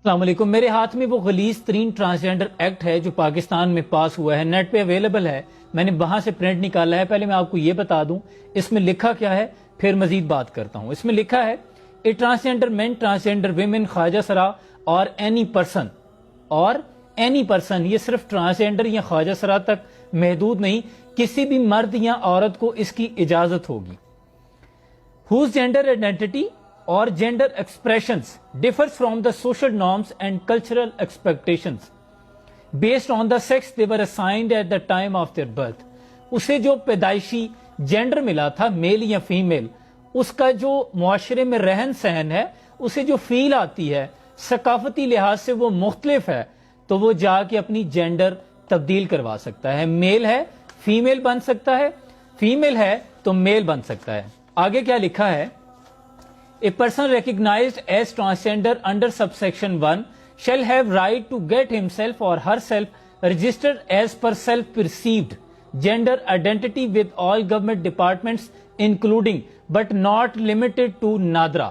السلام علیکم۔ میرے ہاتھ میں وہ غلیظ ترین ٹرانسجینڈر ایکٹ ہے جو پاکستان میں پاس ہوا ہے، نیٹ پہ اویلیبل ہے، میں نے وہاں سے پرنٹ نکالا ہے۔ پہلے میں آپ کو یہ بتا دوں اس میں لکھا کیا ہے، پھر مزید بات کرتا ہوں۔ اس میں لکھا ہے a transgender main, transgender women, خواجہ سرا اور اینی پرسن، یہ صرف ٹرانسجینڈر یا خواجہ سرا تک محدود نہیں، کسی بھی مرد یا عورت کو اس کی اجازت ہوگی۔ whose gender identity or gender expressions differs from the social norms and cultural expectations based on the sex they were assigned at the time of their birth۔ اسے جو پیدائشی جینڈر ملا تھا، میل یا فیمیل، اس کا جو معاشرے میں رہن سہن ہے، اسے جو فیل آتی ہے، ثقافتی لحاظ سے وہ مختلف ہے، تو وہ جا کے اپنی جینڈر تبدیل کروا سکتا ہے۔ میل ہے فیمیل بن سکتا ہے، فیمیل ہے تو میل بن سکتا ہے۔ آگے کیا لکھا ہے، A person recognized as transgender under subsection 1 shall have right to get himself or herself registered as per self-perceived gender identity with all government departments including but not limited to NADRA.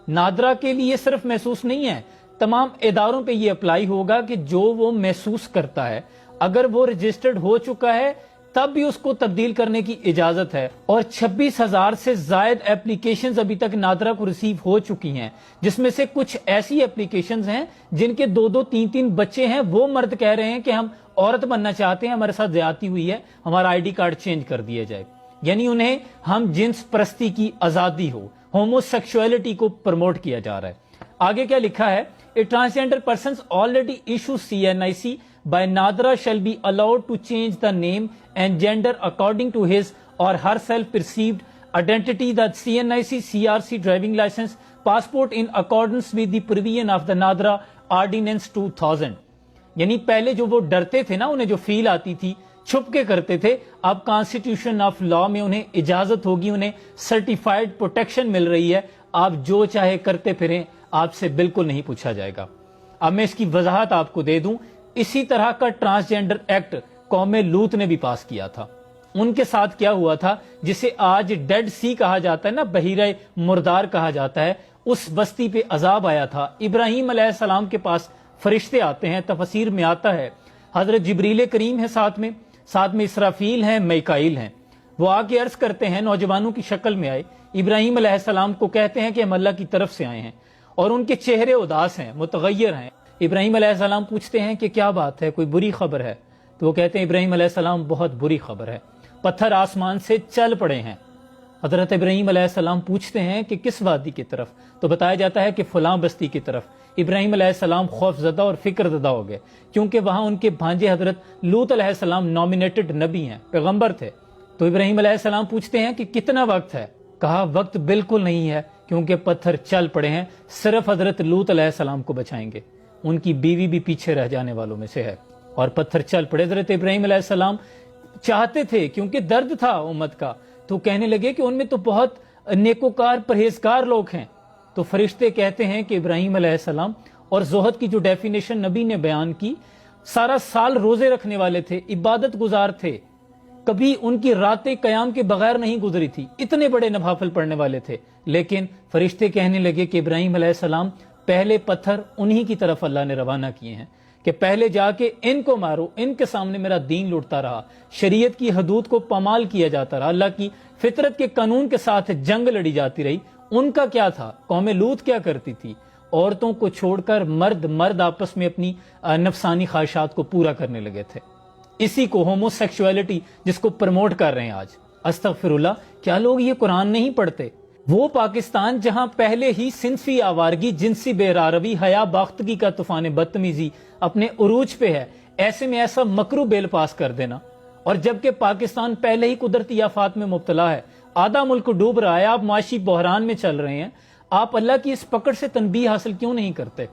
NADRA کے لیے صرف محسوس نہیں ہے، تمام اداروں پہ یہ اپلائی ہوگا کہ جو وہ محسوس کرتا ہے، اگر وہ رجسٹرڈ ہو چکا ہے تب بھی اس کو تبدیل کرنے کی اجازت ہے۔ اور 26,000 سے زائد اپلیکیشنز ابھی تک نادرا کو ریسیو ہو چکی ہیں، جس میں سے کچھ ایسی اپلیکیشنز ہیں جن کے 2 3 بچے ہیں، وہ مرد کہہ رہے ہیں کہ ہم عورت بننا چاہتے ہیں، ہمارے ساتھ زیادتی ہوئی ہے، ہمارا آئی ڈی کارڈ چینج کر دیا جائے، یعنی انہیں ہم جنس پرستی کی آزادی ہو، ہومو سیکشولیٹی کو پروموٹ کیا جا رہا ہے۔ آگے کیا لکھا ہے، a transgender persons already issue CNIC by Nadra shall be allowed to change the name and gender according to his or her self-perceived identity, the CNIC CRC driving license passport in accordance with the provision of the Nadra Ordinance 2000۔ یعنی پہلے جو وہ ڈرتے تھے نا، انہیں جو فیل آتی تھی، چھپ کے کرتے تھے، اب کانسٹیٹیوشن آف لا میں انہیں اجازت ہوگی، انہیں سرٹیفائیڈ پروٹیکشن مل رہی ہے، آپ جو چاہے کرتے پھریں، آپ سے بالکل نہیں پوچھا جائے گا۔ اب میں اس کی وضاحت آپ کو دے دوں، اسی طرح کا ٹرانسجینڈر ایکٹ قوم لوط نے بھی پاس کیا تھا۔ ان کے ساتھ کیا ہوا تھا، جسے آج ڈیڈ سی کہا جاتا ہے نا، بحیرہ مردار کہا جاتا ہے، اس بستی پہ عذاب آیا تھا۔ ابراہیم علیہ السلام کے پاس فرشتے آتے ہیں، تفسیر میں آتا ہے حضرت جبریل کریم ہے ساتھ میں اسرافیل ہیں، میکائیل ہیں، وہ آ کے عرض کرتے ہیں، نوجوانوں کی شکل میں آئے، ابراہیم علیہ السلام کو کہتے ہیں کہ ہم اللہ کی طرف سے آئے ہیں، اور ان کے چہرے اداس ہیں، متغیر ہیں۔ ابراہیم علیہ السلام پوچھتے ہیں کہ کیا بات ہے، کوئی بری خبر ہے؟ تو وہ کہتے ہیں ابراہیم علیہ السلام بہت بری خبر ہے، پتھر آسمان سے چل پڑے ہیں۔ حضرت ابراہیم علیہ السلام پوچھتے ہیں کہ کس وادی کی طرف؟ تو بتایا جاتا ہے کہ فلاں بستی کی طرف۔ ابراہیم علیہ السلام خوف زدہ اور فکر زدہ ہو گئے، کیونکہ وہاں ان کے بھانجے حضرت لوط علیہ السلام نامینیٹڈ نبی ہیں، پیغمبر تھے۔ تو ابراہیم علیہ السلام پوچھتے ہیں کہ کتنا وقت ہے؟ کہا وقت بالکل نہیں ہے، کیونکہ پتھر چل پڑے ہیں، صرف حضرت لوط علیہ السلام کو بچائیں گے، ان کی بیوی بھی پیچھے رہ جانے والوں میں سے ہے۔ اور پتھر چل پڑے۔ حضرت ابراہیم علیہ السلام چاہتے تھے، کیونکہ درد تھا امت کا، تو کہنے لگے کہ ان میں تو بہت نیکوکار پرہیزگار لوگ ہیں۔ تو فرشتے کہتے ہیں کہ ابراہیم علیہ السلام، اور زہد کی جو ڈیفینیشن نبی نے بیان کی، سارا سال روزے رکھنے والے تھے، عبادت گزار تھے، کبھی ان کی راتیں قیام کے بغیر نہیں گزری تھی، اتنے بڑے نوافل پڑھنے والے تھے۔ لیکن فرشتے کہنے لگے کہ ابراہیم علیہ السلام، پہلے پتھر انہی کی طرف اللہ نے روانہ کیے ہیں کہ پہلے جا کے ان کو مارو، ان کے سامنے میرا دین لوٹتا رہا، شریعت کی حدود کو پامال کیا جاتا رہا، اللہ کی فطرت کے قانون کے ساتھ جنگ لڑی جاتی رہی۔ ان کا کیا تھا؟ قوم لوط کیا کرتی تھی؟ عورتوں کو چھوڑ کر مرد آپس میں اپنی نفسانی خواہشات کو پورا کرنے لگے تھے۔ اسی کو ہومو سیکشولیٹی جس کو پروموٹ کر رہے ہیں آج۔ استغفر اللہ، کیا لوگ یہ قرآن نہیں پڑھتے؟ وہ پاکستان جہاں پہلے ہی صنفی آوارگی، جنسی بے راروی، حیا باختگی کا طوفان بدتمیزی اپنے عروج پہ ہے، ایسے میں ایسا مکرو بل پاس کر دینا، اور جبکہ پاکستان پہلے ہی قدرتی آفات میں مبتلا ہے، آدھا ملک ڈوب رہا ہے، آپ معاشی بحران میں چل رہے ہیں، آپ اللہ کی اس پکڑ سے تنبیہ حاصل کیوں نہیں کرتے؟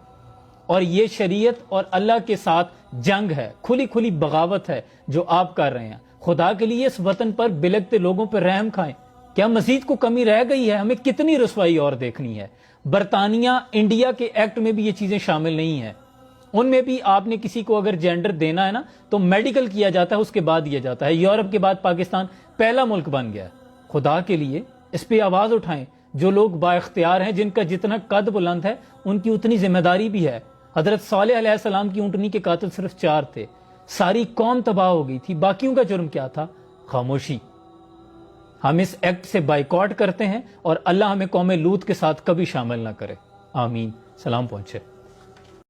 اور یہ شریعت اور اللہ کے ساتھ جنگ ہے، کھلی بغاوت ہے جو آپ کر رہے ہیں۔ خدا کے لیے اس وطن پر بلکتے لوگوں پر رحم کھائیں۔ کیا مزید کو کمی رہ گئی ہے؟ ہمیں کتنی رسوائی اور دیکھنی ہے؟ برطانیہ، انڈیا کے ایکٹ میں بھی یہ چیزیں شامل نہیں ہیں، ان میں بھی آپ نے کسی کو اگر جینڈر دینا ہے نا تو میڈیکل کیا جاتا ہے، اس کے بعد دیا جاتا ہے۔ یورپ کے بعد پاکستان پہلا ملک بن گیا ہے۔ خدا کے لیے اس پہ آواز اٹھائیں۔ جو لوگ با اختیار ہیں، جن کا جتنا قد بلند ہے، ان کی اتنی ذمہ داری بھی ہے۔ حضرت صالح علیہ السلام کی اونٹنی کے قاتل صرف 4 تھے، ساری قوم تباہ ہو گئی تھی، باقیوں کا جرم کیا تھا؟ خاموشی۔ ہم اس ایکٹ سے بائیکاٹ کرتے ہیں اور اللہ ہمیں قوم لوط کے ساتھ کبھی شامل نہ کرے، آمین۔ سلام پہنچے۔